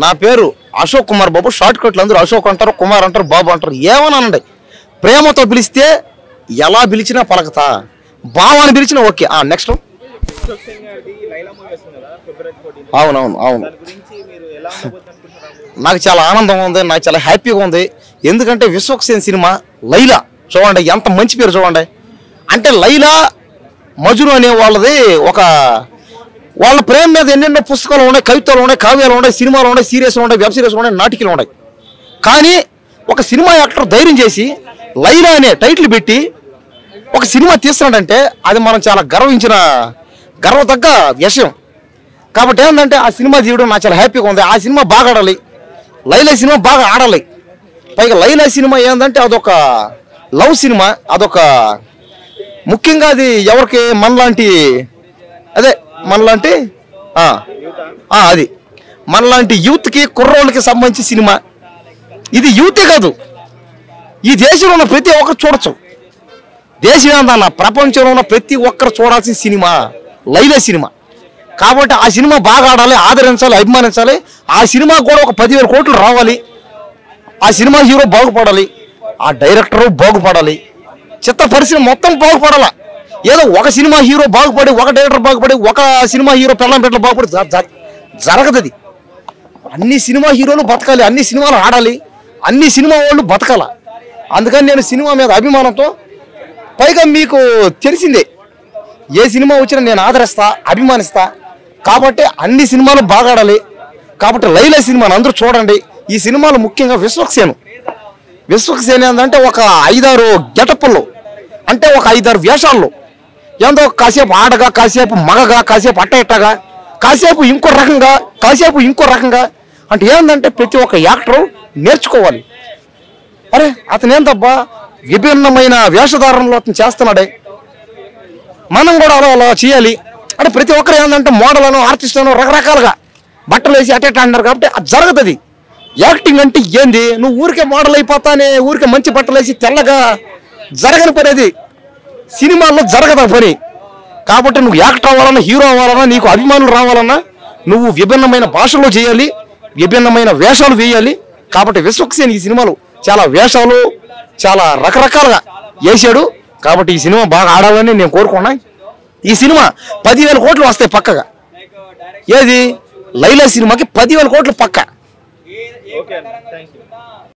నా పేరు అశోక్ కుమార్ బాబు. షార్ట్ కట్లు అందరూ అశోక్ అంటారు, కుమార్ అంటారు, బాబు అంటారు, ఏమన్నానండి. ప్రేమతో పిలిస్తే ఎలా పిలిచినా పలకతా, బావాని పిలిచినా ఓకే. నెక్స్ట్ అవునవును అవును, నాకు చాలా ఆనందంగా ఉంది, నాకు చాలా హ్యాపీగా ఉంది. ఎందుకంటే విశ్వక్సేన్ సినిమా లైలా చూడండి, ఎంత మంచి పేరు చూడండి. అంటే లైలా మజ్ను అనే వాళ్ళది ఒక వాళ్ళ ప్రేమ మీద ఎన్నెన్నో పుస్తకాలు ఉన్నాయి, కవితలు ఉన్నాయి, కావ్యాలు ఉన్నాయి, సినిమాలు ఉన్నాయి, సీరియస్లు ఉన్నాయి, వెబ్ సిరీస్లు ఉన్నాయి, నాటికలు ఉన్నాయి. కానీ ఒక సినిమా యాక్టర్ ధైర్యం చేసి లైలా అనే టైటిల్ పెట్టి ఒక సినిమా తీస్తున్నాడంటే అది మనం చాలా గర్వతగ్గ విషయం. కాబట్టి ఏంటంటే ఆ సినిమా తీయడం నాకు చాలా హ్యాపీగా ఉంది. ఆ సినిమా బాగా ఆడాలి, లైలా సినిమా బాగా ఆడాలి. పైగా లైలా సినిమా ఏంటంటే అదొక లవ్ సినిమా, అదొక ముఖ్యంగా అది ఎవరికి మనలాంటి అది మనలాంటి యూత్కి కుర్రోళ్ళకి సంబంధించి సినిమా. ఇది యూతే కాదు, ఈ దేశంలో ఉన్న ప్రతి ఒక్కరు చూడొచ్చు. దేశం ప్రపంచంలో ఉన్న ప్రతి ఒక్కరు చూడాల్సిన సినిమా లైలా సినిమా. కాబట్టి ఆ సినిమా బాగా ఆడాలి, ఆదరించాలి, అభిమానించాలి. ఆ సినిమా కూడా ఒక 10,000 కోట్లు రావాలి. ఆ సినిమా హీరో బాగుపడాలి, ఆ డైరెక్టరు బాగుపడాలి, చిత్ర పరిశ్రమ మొత్తం బాగుపడాలా. ఏదో ఒక సినిమా హీరో బాగుపడి, ఒక డైరెక్టర్ బాగుపడి, ఒక సినిమా హీరో పెళ్ళం పెట్టలు బాగుపడి జరగదు. అన్ని సినిమా హీరోలు బతకాలి, అన్ని సినిమాలు ఆడాలి, అన్ని సినిమా వాళ్ళు బతకాల. అందుకని నేను సినిమా మీద అభిమానంతో, పైగా మీకు తెలిసిందే ఏ సినిమా వచ్చినా నేను ఆదరిస్తా, అభిమానిస్తా. కాబట్టి అన్ని సినిమాలు బాగా ఆడాలి. కాబట్టి లైలా సినిమాను అందరూ చూడండి. ఈ సినిమాలో ముఖ్యంగా విశ్వక్సేన్ ఏంటంటే ఒక 5-6 గెటప్పుల్లో, అంటే ఒక 5-6 వేషాల్లో, ఏందో కాసేపు ఆడగా, కాసేపు మగగా, కాసేపు ఇట్టగా, కాసేపు ఇంకో రకంగా అంటే ఏంటంటే ప్రతి ఒక్క యాక్టరు నేర్చుకోవాలి. అరే అతను ఏంటబ్బా విభిన్నమైన వేషధారణలో అతను చేస్తున్నాడే, మనం కూడా అలా చేయాలి అంటే ప్రతి ఒక్కరు ఏంటంటే మోడలను, ఆర్టిస్టులను రకరకాలుగా బట్టలు వేసి అటెట్ అంటారు. కాబట్టి అది జరగదు. యాక్టింగ్ అంటే ఏంది, నువ్వు ఊరికే మోడల్ అయిపోతానే, ఊరికే మంచి బట్టలు వేసి తెల్లగా జరగని పని, అది సినిమాల్లో జరగదు పని. కాబట్టి నువ్వు యాక్టర్ అవ్వాలన్నా, హీరో అవ్వాలన్నా, నీకు అభిమానులు రావాలన్నా నువ్వు విభిన్నమైన భాషలో చేయాలి, విభిన్నమైన వేషాలు వేయాలి. కాబట్టి విశ్వక్సేన్ ఈ సినిమాలు చాలా వేషాలు చాలా రకరకాలుగా వేసాడు. కాబట్టి ఈ సినిమా బాగా ఆడాలని నేను కోరుకున్నా. ఈ సినిమా 10,000 కోట్లు వస్తాయి పక్కగా. ఏది లైలా సినిమాకి 10,000 కోట్లు పక్క.